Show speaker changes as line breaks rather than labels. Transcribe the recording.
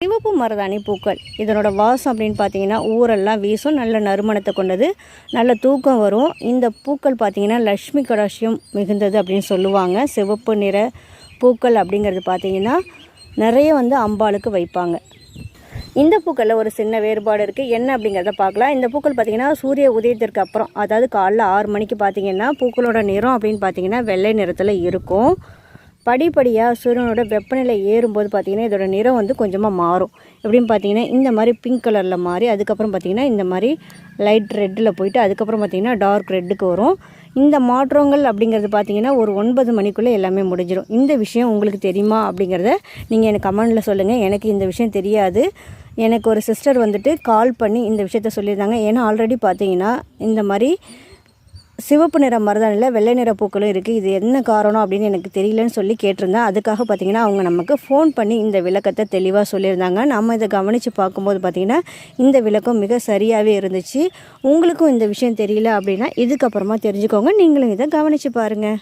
சிவப்பு மருதாணி பூக்கள் இதனோட வாசம் அப்படின்னு பார்த்தீங்கன்னா ஊரெல்லாம் வீசும், நல்ல நறுமணத்தை கொண்டது, நல்ல தூக்கம் வரும். இந்த பூக்கள் பார்த்தீங்கன்னா லக்ஷ்மி கடாட்சியம் மிகுந்தது அப்படின்னு சொல்லுவாங்க. சிவப்பு நிற பூக்கள் அப்படிங்கிறது பார்த்தீங்கன்னா நிறைய அம்பாளுக்கு வைப்பாங்க. இந்த பூக்களில் ஒரு சின்ன வேறுபாடு இருக்குது. என்ன அப்படிங்கிறத பார்க்கலாம். இந்த பூக்கள் பார்த்திங்கன்னா சூரிய உதயத்திற்கு அப்புறம், அதாவது காலைல 6 மணிக்கு பார்த்திங்கன்னா பூக்களோட நிறம் அப்படின்னு பார்த்திங்கன்னா வெள்ளை நிறத்தில் இருக்கும். படிப்படியாக சூரியனோட வெப்பநிலை ஏறும்போது பார்த்திங்கன்னா இதோட நிறம் கொஞ்சமாக மாறும். எப்படின்னு பார்த்திங்கன்னா இந்த மாதிரி பிங்க் கலரில் மாறி அதுக்கப்புறம் பார்த்திங்கன்னா இந்த மாதிரி லைட் ரெட்டில் போயிட்டு அதுக்கப்புறம் பார்த்திங்கன்னா டார்க் ரெட்டுக்கு வரும். இந்த மாற்றங்கள் அப்படிங்கிறது பார்த்திங்கன்னா ஒரு 9 மணிக்குள்ளே எல்லாமே முடிஞ்சிடும். இந்த விஷயம் உங்களுக்கு தெரியுமா அப்படிங்கிறத நீங்கள் எனக்கு கமெண்டில் சொல்லுங்கள். எனக்கு இந்த விஷயம் தெரியாது. எனக்கு ஒரு சிஸ்டர் கால் பண்ணி இந்த விஷயத்த சொல்லியிருந்தாங்க. ஏன்னா ஆல்ரெடி பார்த்திங்கன்னா இந்த மாதிரி சிவப்பு நிற மருதாணியில் வெள்ளை நிற பூக்களும் இருக்குது, இது என்ன காரணம் அப்படின்னு எனக்கு தெரியலன்னு சொல்லி கேட்டிருந்தேன். அதுக்காக பார்த்திங்கன்னா அவங்க நமக்கு ஃபோன் பண்ணி இந்த விளக்கத்தை தெளிவாக சொல்லியிருந்தாங்க. நம்ம இதை கவனித்து பார்க்கும்போது பார்த்திங்கன்னா இந்த விளக்கம் மிக சரியாகவே இருந்துச்சு. உங்களுக்கும் இந்த விஷயம் தெரியல அப்படின்னா இதுக்கப்புறமா தெரிஞ்சுக்கோங்க. நீங்களும் இதை கவனித்து பாருங்கள்.